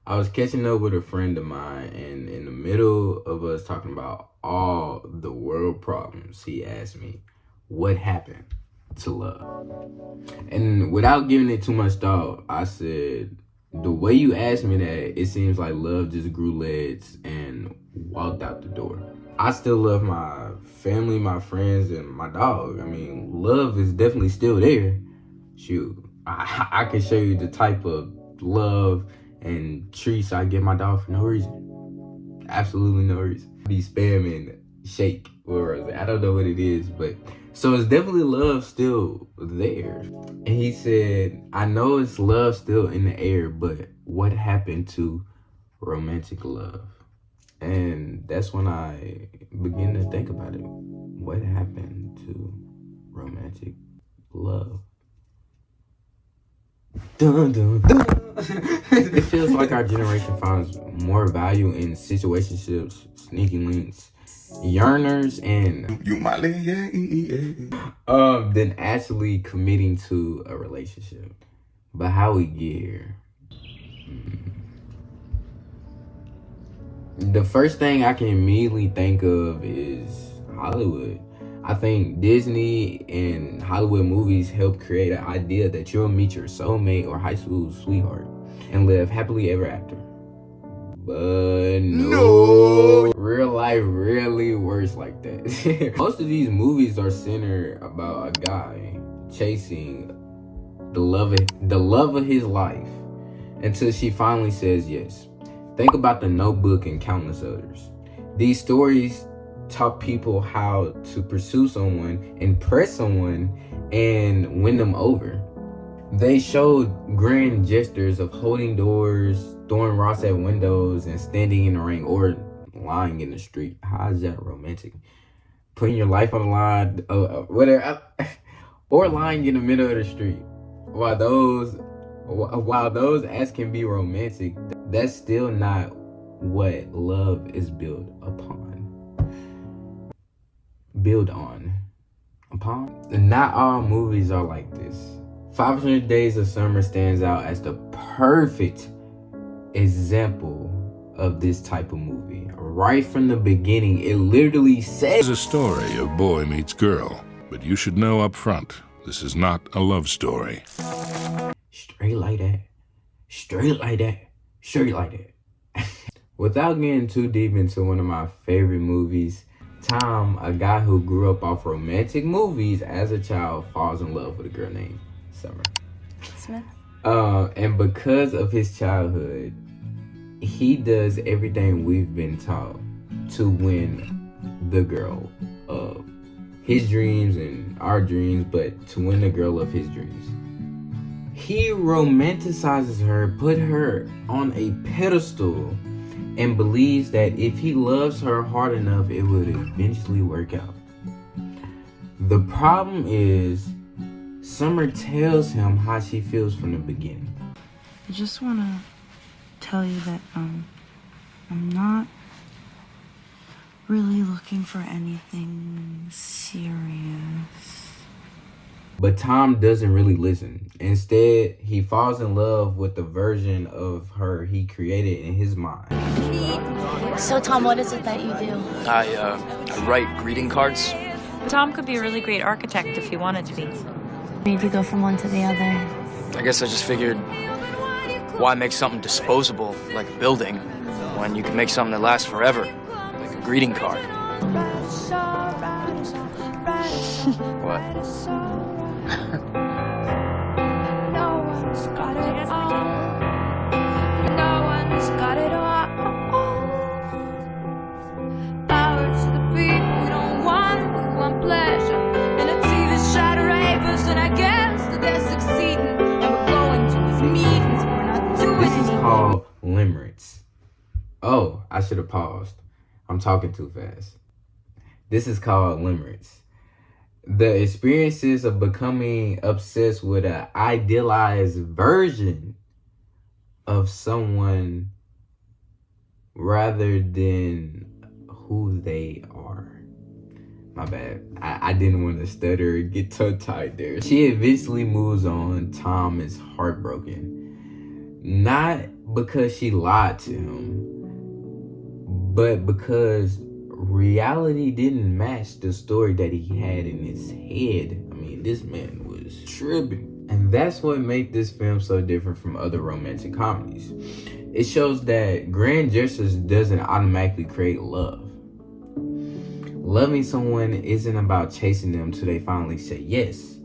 I was catching up with a friend of mine, and in the middle of us talking about all the world problems, he asked me, what happened to love? And without giving it too much thought, I said, the way you asked me that, it seems like love just grew legs and walked out the door. I still love my family, my friends, and my dog. I mean, love is definitely still there. Shoot, I can show you the type of love and treats I give my dog for no reason. Absolutely no reason. Be spamming shake, or I don't know what it is, but so it's definitely love still there. And he said, I know it's love still in the air, but what happened to romantic love? And that's when I began to think about it. What happened to romantic love? Dun, dun, dun. It feels like our generation finds more value in situationships, sneaky links, yearners, and you my lady, than actually committing to a relationship. But how we get here? The first thing I can immediately think of is Hollywood. I think Disney and Hollywood movies help create an idea that you'll meet your soulmate or high school sweetheart and live happily ever after. But no. Real life really works like that. Most of these movies are centered about a guy chasing the love of his life until she finally says yes. Think about The Notebook and countless others. These stories taught people how to pursue someone, impress someone, and win them over. They showed grand gestures of holding doors, throwing rocks at windows, and standing in the rain or lying in the street. How is that romantic? Putting your life on the line, whatever, or lying in the middle of the street. While those acts can be romantic, that's still not what love is built upon. Not all movies are like this. 500 Days of Summer stands out as the perfect example of this type of movie. Right from the beginning, it literally says, It's a story of boy meets girl, but you should know up front, this is not a love story. Straight like that. Straight like that. Straight like that. Without getting too deep into one of my favorite movies, Tom, a guy who grew up off romantic movies as a child, falls in love with a girl named Summer. Smith. And because of his childhood, he does everything we've been taught to win the girl of his dreams and our dreams, but to win the girl of his dreams. He romanticizes her, put her on a pedestal, and believes that if he loves her hard enough, it would eventually work out. The problem is, Summer tells him how she feels from the beginning. I just want to tell you that I'm not really looking for anything serious. But Tom doesn't really listen. Instead, he falls in love with the version of her he created in his mind. So, Tom, what is it that you do? I write greeting cards. Tom could be a really great architect if he wanted to be. Made you go from one to the other. I guess I just figured, why make something disposable, like a building, when you can make something that lasts forever, like a greeting card? What? Called limericks. Oh, I should have paused. I'm talking too fast. This is called limericks. The experiences of becoming obsessed with an idealized version of someone rather than who they are. My bad. I didn't want to stutter or get tongue-tied there. She eventually moves on. Tom is heartbroken. Not because she lied to him, but because reality didn't match the story that he had in his head. I mean, this man was tripping. And that's what made this film so different from other romantic comedies. It shows that grand gestures doesn't automatically create love. Loving someone isn't about chasing them till they finally say yes.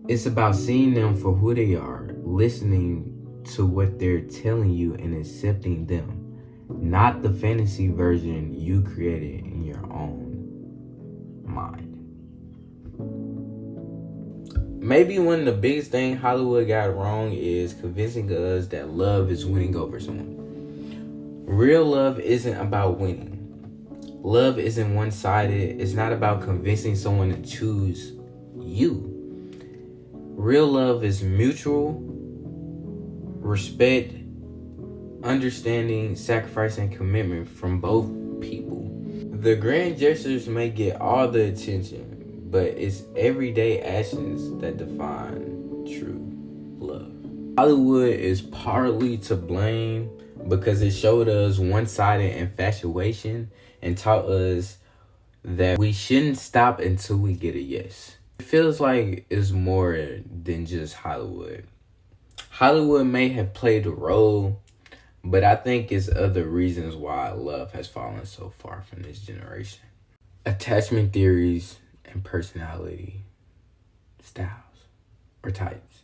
It's about seeing them for who they are, listening to what they're telling you and accepting them, not the fantasy version you created in your own mind. Maybe one of the biggest things Hollywood got wrong is convincing us that love is winning over someone. Real love isn't about winning. Love isn't one-sided. It's not about convincing someone to choose you. Real love is mutual, respect, understanding, sacrifice, and commitment from both people. The grand gestures may get all the attention, but it's everyday actions that define true love. Hollywood is partly to blame because it showed us one-sided infatuation and taught us that we shouldn't stop until we get a yes. It feels like it's more than just Hollywood. Hollywood may have played a role, but I think it's other reasons why love has fallen so far from this generation. Attachment theories and personality styles or types.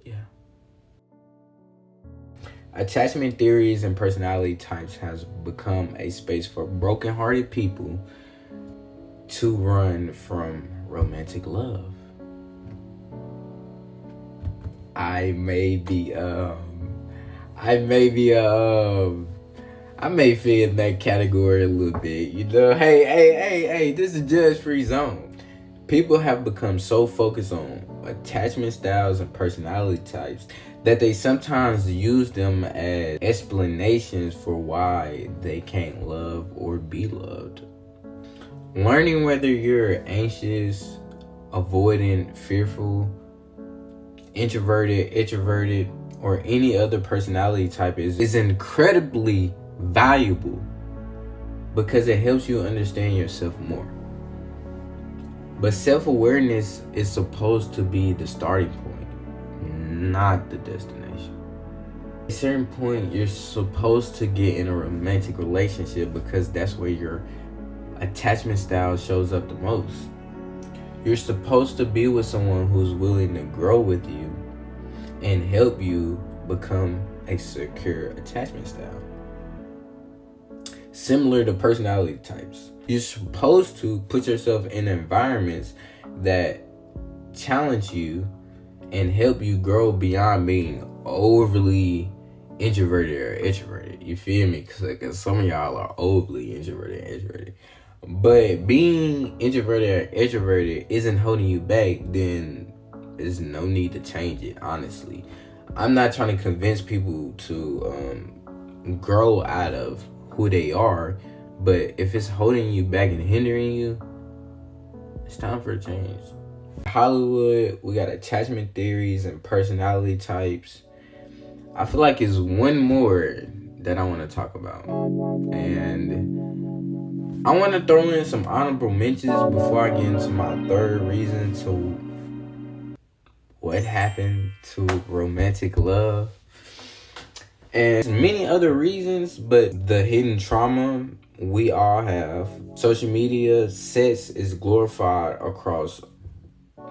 Yeah. Attachment theories and personality types has become a space for broken-hearted people to run from romantic love. I may fit in that category a little bit, you know. Hey, this is judge-free zone. People have become so focused on attachment styles and personality types that they sometimes use them as explanations for why they can't love or be loved. Learning whether you're anxious, avoidant, fearful, introverted, or any other personality type is incredibly valuable because it helps you understand yourself more. But self-awareness is supposed to be the starting point, not the destination. At a certain point, you're supposed to get in a romantic relationship because that's where your attachment style shows up the most. You're supposed to be with someone who's willing to grow with you and help you become a secure attachment style. Similar to personality types. You're supposed to put yourself in environments that challenge you and help you grow beyond being overly introverted or extroverted. You feel me? Because some of y'all are overly introverted and extroverted. But being introverted or extroverted isn't holding you back, then there's no need to change it, honestly. I'm not trying to convince people to grow out of who they are, but if it's holding you back and hindering you, it's time for a change. Hollywood, we got attachment theories and personality types. I feel like it's one more that I want to talk about. And I want to throw in some honorable mentions before I get into my third reason to what happened to romantic love. And many other reasons, but the hidden trauma we all have. Social media, sex is glorified across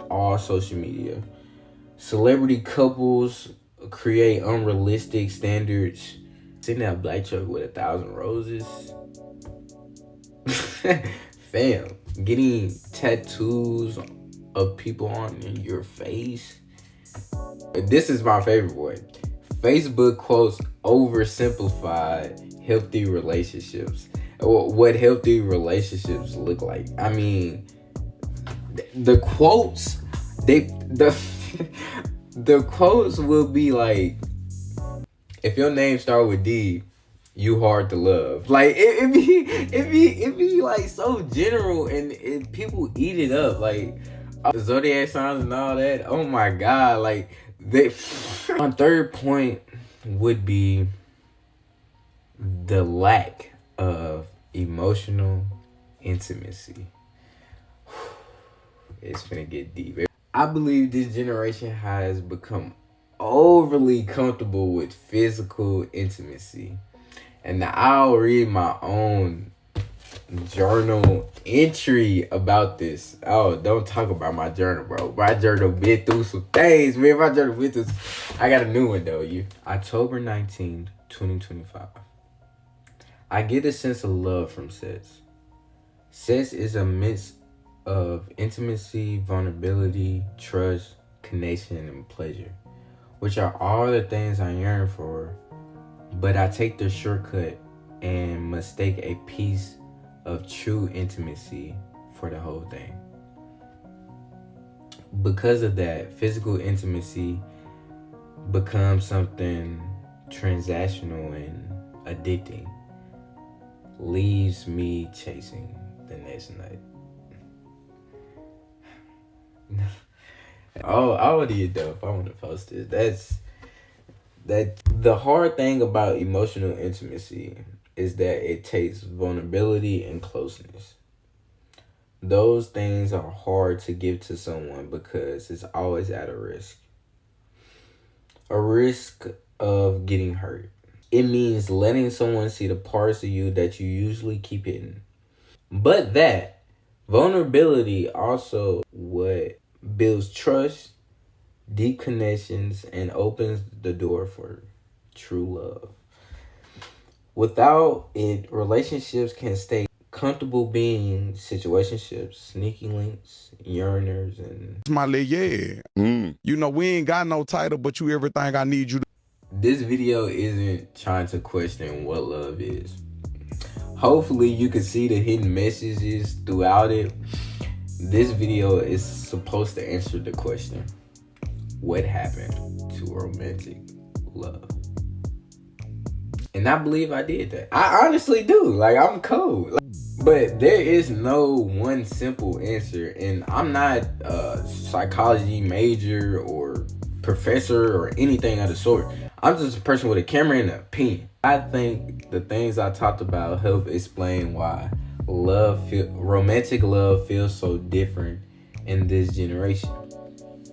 all social media. Celebrity couples create unrealistic standards. Seen that black truck with 1,000 roses. Fam, getting tattoos of people on your face. This is my favorite one. Facebook quotes oversimplified healthy relationships. What healthy relationships look like. I mean, the quotes, the quotes will be like, if your name start with D, you hard to love. Like it be like so general, and people eat it up. Like zodiac signs and all that. Oh my god! Like My third point would be the lack of emotional intimacy. It's gonna get deep. I believe this generation has become overly comfortable with physical intimacy. And I'll read my own journal entry about this. Oh, don't talk about my journal, bro. My journal been through some things, man. My journal been through I got a new one, though. October 19th, 2025. I get a sense of love from sex. Sex is a mix of intimacy, vulnerability, trust, connection, and pleasure, which are all the things I yearn for, but I take the shortcut and mistake a piece of true intimacy for the whole thing. Because of that, physical intimacy becomes something transactional and addicting, leaves me chasing the next night. Oh, I would eat though if I want to post it. The hard thing about emotional intimacy is that it takes vulnerability and closeness. Those things are hard to give to someone because it's always at a risk. A risk of getting hurt. It means letting someone see the parts of you that you usually keep hidden. But that vulnerability also what builds trust, deep connections, and opens the door for true love. Without it, relationships can stay comfortable being situationships, sneaky links, yearners, and My leg, yeah. You know, we ain't got no title, but you everything I need you to. this video isn't trying to question what love is. Hopefully you can see the hidden messages throughout it. This video is supposed to answer the question, what happened to romantic love? And I believe I did that. I honestly do. Like, I'm cold. But there is no one simple answer. And I'm not a psychology major or professor or anything of the sort. I'm just a person with a camera and an opinion. I think the things I talked about help explain why romantic love feels so different in this generation.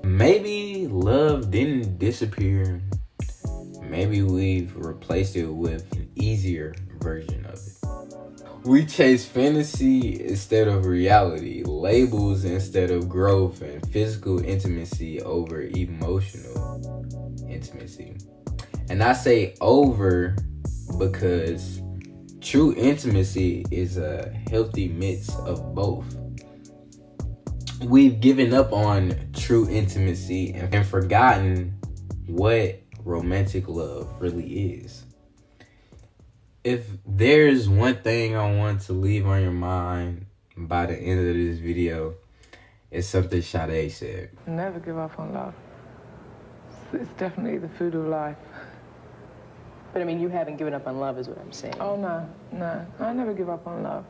Maybe love didn't disappear. Maybe we've replaced it with an easier version of it. We chase fantasy instead of reality, labels instead of growth, and physical intimacy over emotional intimacy. And I say over because true intimacy is a healthy mix of both. We've given up on true intimacy and forgotten what romantic love really is. If there's one thing I want to leave on your mind by the end of this video, it's something Sade said. Never give up on love. It's definitely the food of life. But I mean, you haven't given up on love is what I'm saying. Oh, no, I never give up on love.